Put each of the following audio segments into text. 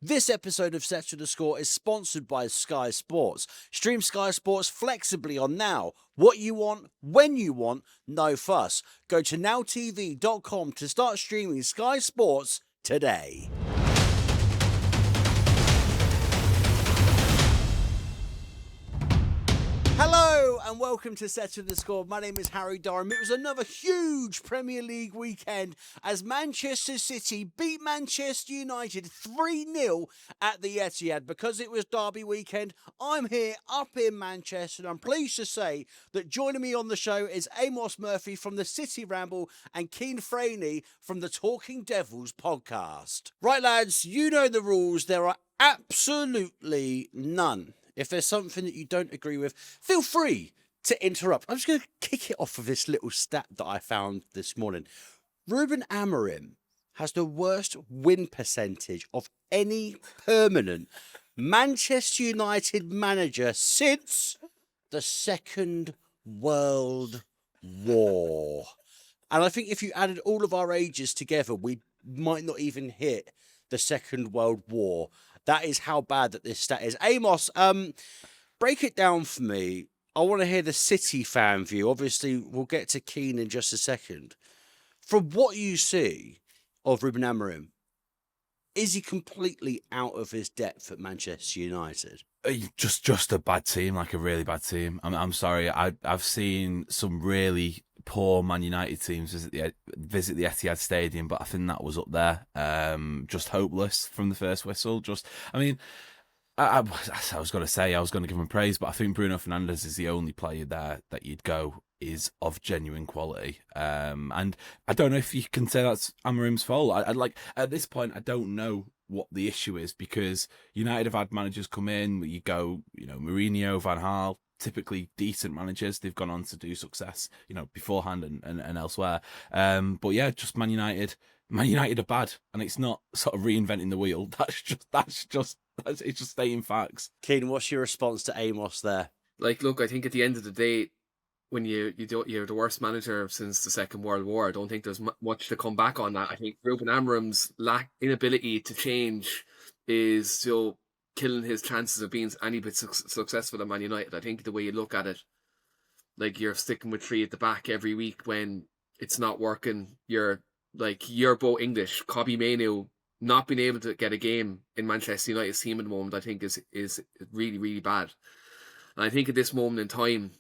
This episode of Set to the Score is sponsored by Sky Sports. Stream Sky Sports flexibly on Now. What you want, when you want, no fuss. Go to nowtv.com to start streaming Sky Sports today. Hello and welcome to Set to the Score. My name is Harry Durham. It was another huge Premier League weekend as Manchester City beat Manchester United 3-0 at the Etihad. Because it was derby weekend, I'm here up in Manchester and I'm pleased to say that joining me on the show is Amos Murphy from the City Ramble and Keane Franny from the Talking Devils podcast. Right lads, you know the rules. There are absolutely none. If there's something that you don't agree with, feel free to interrupt. I'm just going to kick it off with this little stat that I found this morning. Ruben Amorim has the worst win percentage of any permanent Manchester United manager since the Second World War. And I think if you added all of our ages together, we might not even hit the Second World War. That is how bad that this stat is. Amos, break it down for me. I want to hear the City fan view. Obviously, we'll get to Keane in just a second. From what you see of Ruben Amorim, is he completely out of his depth at Manchester United? Just a bad team, like a really bad team. I'm sorry. I've seen some really poor Man United teams visit the Etihad Stadium, but I think that was up there. Just hopeless from the first whistle. I was going to say I was going to give him praise, but I think Bruno Fernandes is the only player there that you'd go is of genuine quality. And I don't know if you can say that's Amorim's fault. I'd like at this point I don't know what the issue is, because United have had managers come in. You go, Mourinho, Van Gaal, typically decent managers. They've gone on to do success, beforehand and elsewhere. But yeah, just Man United are bad, and it's not sort of reinventing the wheel. It's just stating facts. Keane, what's your response to Amos there? Look, I think at the end of the day, when you're the worst manager since the Second World War, I don't think there's much to come back on that. I think Ruben Amorim's inability to change is killing his chances of being any bit successful at Man United. I think the way you look at it, you're sticking with three at the back every week when it's not working. You're both English. Kobbie Mainoo not being able to get a game in Manchester United's team at the moment, I think is really, really bad. And I think at this moment in time,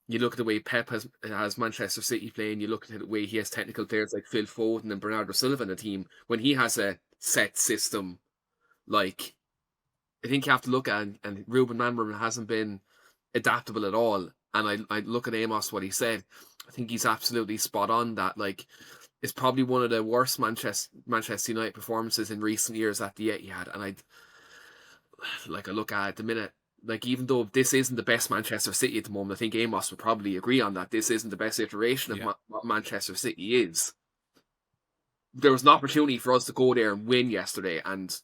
you look at the way Pep has Manchester City playing, you look at the way he has technical players like Phil Foden and Bernardo Silva in the team, when he has a set system, I think you have to look at, and Ruben Amorim hasn't been adaptable at all. And I look at Amos, what he said, I think he's absolutely spot on that, it's probably one of the worst Manchester United performances in recent years at the Etihad. And I look at it at the minute, even though this isn't the best Manchester City at the moment, I think Amos would probably agree on that. This isn't the best iteration of what Manchester City is. There was an opportunity for us to go there and win yesterday, and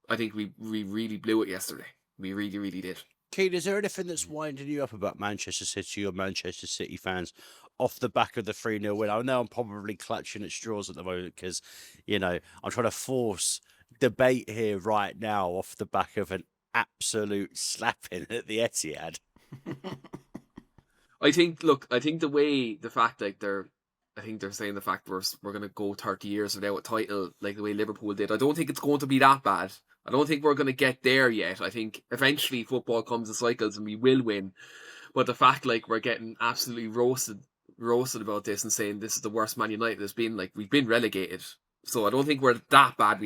I think we really blew it yesterday. We really, really did. Keane, is there anything that's winding you up about Manchester City or Manchester City fans off the back of the 3-0 win? I know I'm probably clutching at straws at the moment because, I'm trying to force debate here right now off the back of an absolute slapping at the Etihad. I think they're saying the fact we're going to go 30 years without a title, like the way Liverpool did. I don't think it's going to be that bad. I don't think we're going to get there yet. I think eventually football comes in cycles and we will win. But the fact we're getting absolutely roasted about this and saying this is the worst Man United has been, we've been relegated. So I don't think we're that bad.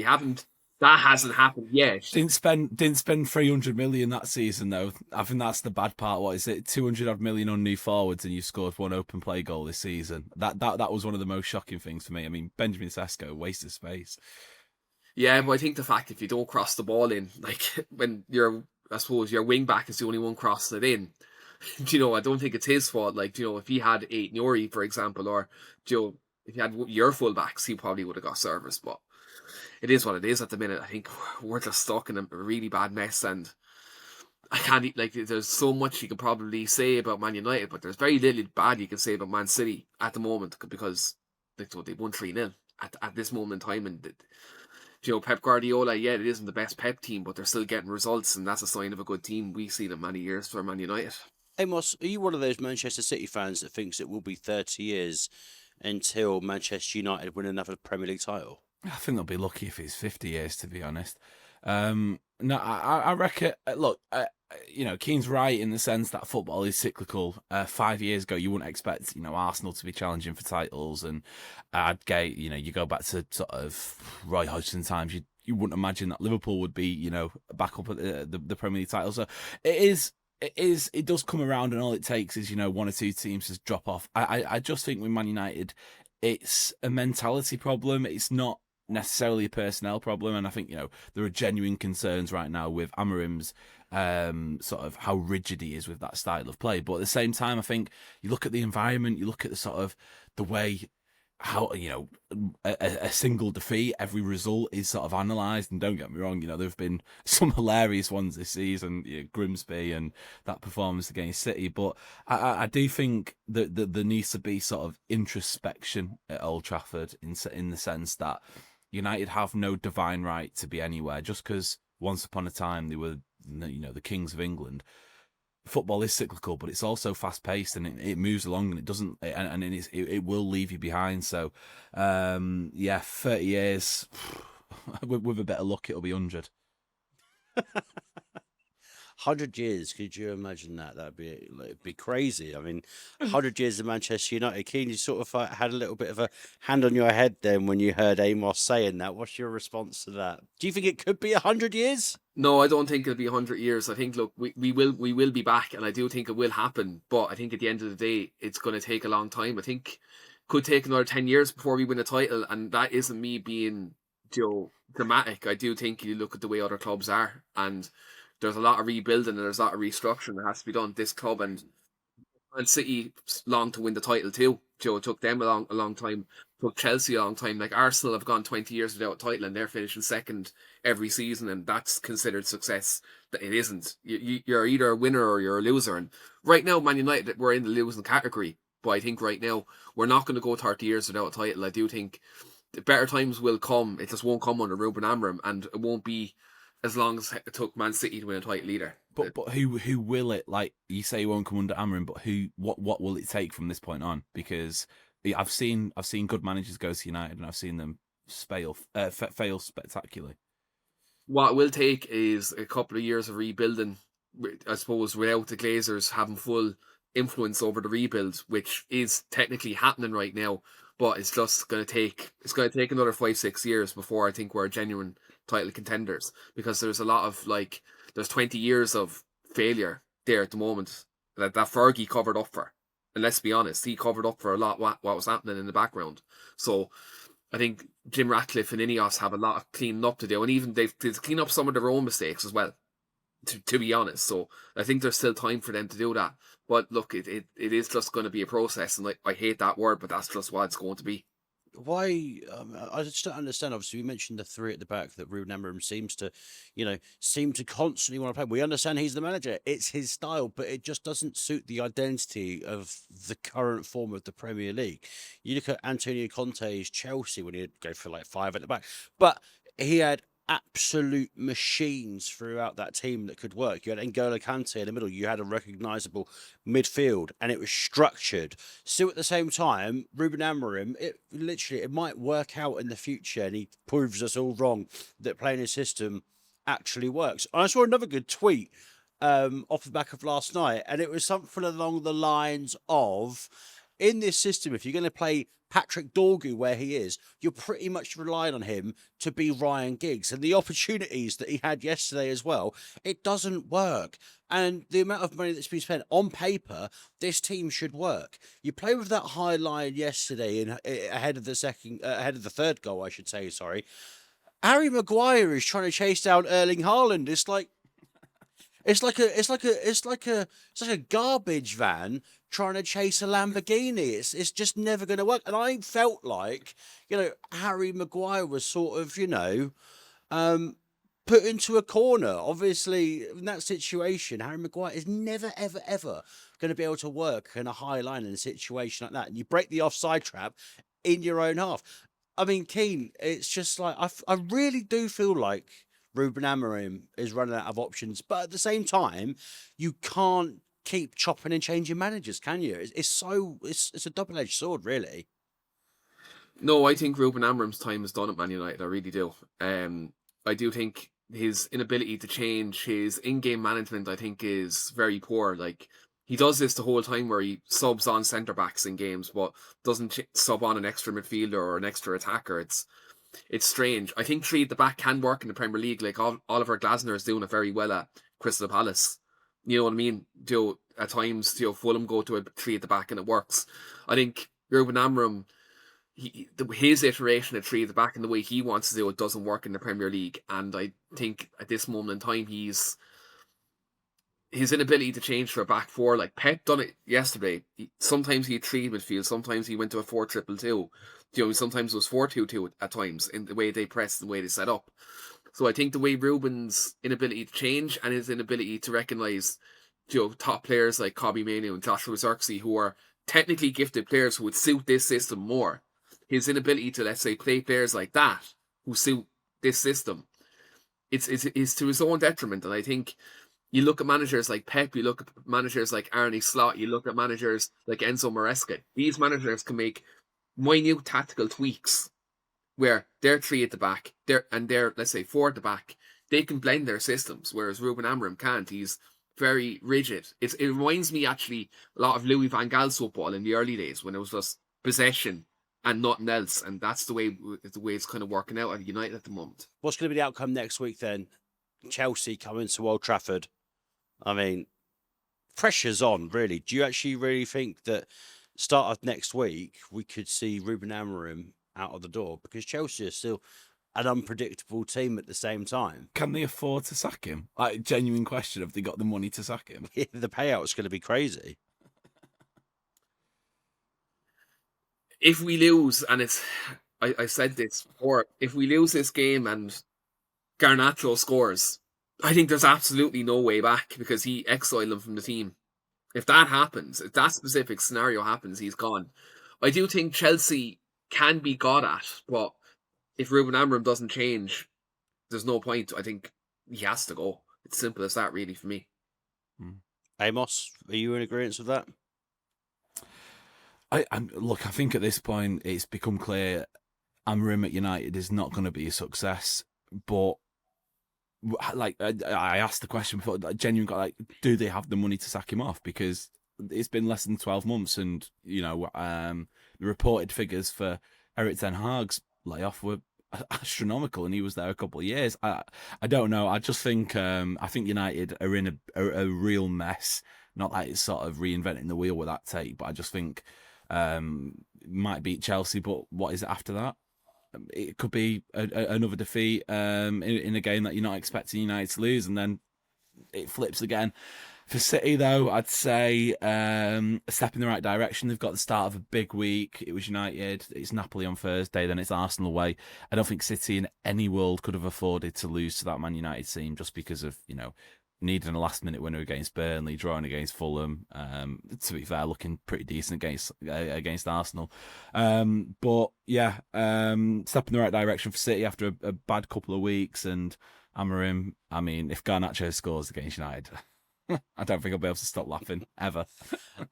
That hasn't happened yet. Didn't spend 300 million that season though. I think that's the bad part. What is it? 200 odd million on new forwards, and you scored one open play goal this season. That was one of the most shocking things for me. I mean, Benjamin Sesko, waste of space. Yeah, but I think the fact if you don't cross the ball in, when your wing back is the only one crossing it in, I don't think it's his fault. If he had Eight Nuri, for example, or if you had your fullbacks, he probably would have got service. But it is what it is at the minute. I think we're just stuck in a really bad mess, and I can't there's so much you can probably say about Man United, but there's very little bad you can say about Man City at the moment because they won 3-0 at this moment in time, and Pep Guardiola, yeah, it isn't the best Pep team, but they're still getting results, and that's a sign of a good team. We've seen it many years for Man United. Amos, are you one of those Manchester City fans that thinks it will be 30 years until Manchester United win another Premier League title? I think they'll be lucky if it's 50 years, to be honest. No, I reckon. Look, Keane's right in the sense that football is cyclical. 5 years ago, you wouldn't expect, Arsenal to be challenging for titles, and you go back to sort of Roy Hodgson times. You wouldn't imagine that Liverpool would be, back up at the Premier League title. So it does come around, and all it takes is, one or two teams just drop off. I just think with Man United, it's a mentality problem. It's not necessarily a personnel problem, and I think there are genuine concerns right now with Amorim's sort of how rigid he is with that style of play. But at the same time, I think you look at the environment, you look at the sort of the way how a single defeat, every result is sort of analysed. And don't get me wrong, there have been some hilarious ones this season, Grimsby and that performance against City. But I do think that there needs to be sort of introspection at Old Trafford in the sense that United have no divine right to be anywhere just because once upon a time they were the kings of England. Football is cyclical, but it's also fast paced, and it moves along, and it doesn't, and it will leave you behind. So, 30 years with a bit of luck, it'll be 100. 100 years, could you imagine that? It'd be crazy. I mean, 100 years of Manchester United. Keane, you sort of had a little bit of a hand on your head then when you heard Amos saying that. What's your response to that? Do you think it could be 100 years? No, I don't think it'll be 100 years. I think, look, we will be back, and I do think it will happen. But I think at the end of the day, it's going to take a long time. I think could take another 10 years before we win a title, and that isn't me being dramatic. I do think you look at the way other clubs are, and there's a lot of rebuilding and there's a lot of restructuring that has to be done. This club and City long to win the title too. It took them a long time. Took Chelsea a long time. Like Arsenal have gone 20 years without a title, and they're finishing second every season, and that's considered success. That it isn't. You're either a winner or you're a loser. And right now, Man United, we're in the losing category. But I think right now we're not going to go 30 years without a title. I do think the better times will come. It just won't come under Ruben Amorim, and it won't be as long as it took Man City to win a title either. But who will it? Like you say, it won't come under Amorim, but what will it take from this point on? Because I've seen good managers go to United, and I've seen them fail spectacularly. What it will take is a couple of years of rebuilding, I suppose, without the Glazers having full influence over the rebuild, which is technically happening right now. But it's just going to take another 5-6 years before I think we're genuine title contenders, because there's a lot of there's 20 years of failure there at the moment that Fergie covered up for. And let's be honest, he covered up for a lot what was happening in the background. So I think Jim Ratcliffe and Ineos have a lot of cleaning up to do, and even they've cleaned up some of their own mistakes as well, to be honest. So I think there's still time for them to do that. But look, it is just going to be a process, and I hate that word, but that's just what it's going to be. Why? I just don't understand. Obviously, we mentioned the three at the back that Ruben Amorim seems to constantly want to play. We understand he's the manager; it's his style, but it just doesn't suit the identity of the current form of the Premier League. You look at Antonio Conte's Chelsea when he'd go for 5 at the back, but he had absolute machines throughout that team that could work. You had N'Golo Kante in the middle. You had a recognisable midfield, and it was structured. Still, at the same time, Ruben Amorim, it might work out in the future, and he proves us all wrong that playing his system actually works. And I saw another good tweet off the back of last night, and it was something along the lines of, in this system, if you're going to play Patrick Dorgu where he is, you're pretty much relying on him to be Ryan Giggs. And the opportunities that he had yesterday as well, it doesn't work. And the amount of money that's been spent on paper, this team should work. You play with that high line yesterday ahead of the third goal, I should say, sorry. Harry Maguire is trying to chase down Erling Haaland. It's like a garbage van trying to chase a Lamborghini. It's just never going to work. And I felt like, Harry Maguire was sort of, put into a corner. Obviously, in that situation, Harry Maguire is never, ever, ever going to be able to work in a high line in a situation like that. And you break the offside trap in your own half. I mean, Keane, it's just like I really do feel like Ruben Amorim is running out of options, but at the same time, you can't keep chopping and changing managers, can you? It's a double edged sword, really. No, I think Ruben Amorim's time is done at Man United. I really do. I do think his inability to change his in-game management, I think, is very poor. Like, he does this the whole time where he subs on centre backs in games, but doesn't sub on an extra midfielder or an extra attacker. It's strange. I think three at the back can work in the Premier League. Like, Oliver Glasner is doing it very well at Crystal Palace. You know what I mean? At times, Fulham go to a three at the back and it works. I think Ruben Amorim, his iteration of three at the back and the way he wants to do it doesn't work in the Premier League. And I think at this moment in time, his inability to change for a back four, like Pep done it yesterday. Sometimes he had three midfield, sometimes he went to a 4-3-2. Sometimes it was 4-2-2 at times in the way they pressed and the way they set up. So I think the way Ruben's inability to change and his inability to recognise, top players like Kobbie Mainoo and Joshua Zirkzee, who are technically gifted players who would suit this system more. His inability to, let's say, play players like that who suit this system, it's to his own detriment. And I think you look at managers like Pep, you look at managers like Arne Slot, you look at managers like Enzo Maresca. These managers can make minute tactical tweaks where they're three at the back, they're let's say four at the back. They can blend their systems, whereas Ruben Amorim can't. He's very rigid. It reminds me actually a lot of Louis van Gaal's football in the early days when it was just possession and nothing else, and that's the way it's kind of working out at United at the moment. What's going to be the outcome next week then? Chelsea coming to Old Trafford. I mean, pressure's on, really. Do you actually really think that start of next week we could see Ruben Amorim out of the door? Because Chelsea are still an unpredictable team at the same time. Can they afford to sack him? Like, genuine question, have they got the money to sack him? The payout's going to be crazy. If we lose, and I said this before, if we lose this game and Garnacho scores, I think there's absolutely no way back because he exiled him from the team. If that happens, if that specific scenario happens, he's gone. I do think Chelsea can be got at, but if Ruben Amorim doesn't change, there's no point. I think he has to go. It's simple as that, really, for me. Amos, are you in agreement with that? Look, I think at this point it's become clear Amorim at United is not going to be a success. But like I asked the question before, genuinely, do they have the money to sack him off? Because it's been less than 12 months, and the reported figures for Erik ten Hag's layoff were astronomical, and he was there a couple of years. I don't know. I just think I think United are in a real mess. Not like it's sort of reinventing the wheel with that take, but I just think might beat Chelsea, but what is it after that? It could be another defeat in a game that you're not expecting United to lose, and then it flips again. For City, though, I'd say a step in the right direction. They've got the start of a big week. It was United. It's Napoli on Thursday. Then it's Arsenal away. I don't think City in any world could have afforded to lose to that Man United team just because of, needing a last-minute winner against Burnley, drawing against Fulham. To be fair, looking pretty decent against Arsenal. But yeah, step in the right direction for City after a bad couple of weeks. And Amorim, I mean, if Garnacho scores against United, I don't think I'll be able to stop laughing ever.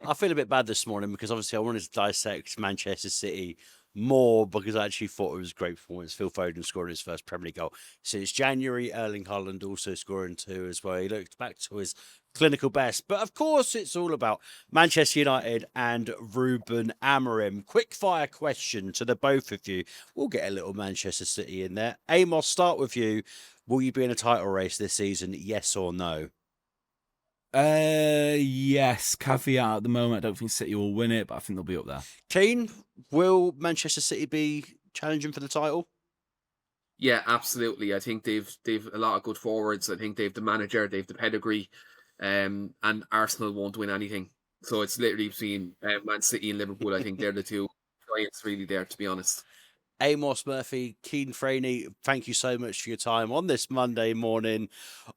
I feel a bit bad this morning because obviously I wanted to dissect Manchester City more because I actually thought it was a great performance. Phil Foden scoring his first Premier League goal since January. Erling Haaland also scoring 2 as well. He looked back to his clinical best. But of course, it's all about Manchester United and Ruben Amorim. Quick fire question to the both of you. We'll get a little Manchester City in there. Amos, start with you. Will you be in a title race this season? Yes or no? Yes. Caveat at the moment, I don't think City will win it, but I think they'll be up there. Keane, will Manchester City be challenging for the title? Yeah, absolutely. I think they've a lot of good forwards. I think they've the manager, they've the pedigree, and Arsenal won't win anything. So it's literally between Man City and Liverpool. I think they're the two giants really there, to be honest. Amos Murphy, Keane Franny, thank you so much for your time on this Monday morning.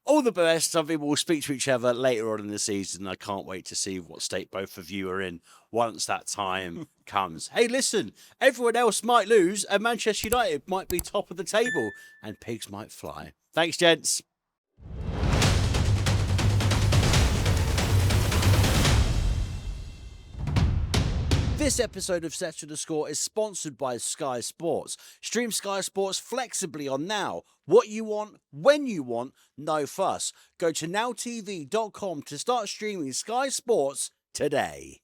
All the best. Some people will speak to each other later on in the season. I can't wait to see what state both of you are in once that time comes. Hey, listen, everyone else might lose and Manchester United might be top of the table and pigs might fly. Thanks, gents. This episode of Set to the Score is sponsored by Sky Sports. Stream Sky Sports flexibly on Now. What you want, when you want, no fuss. Go to nowtv.com to start streaming Sky Sports today.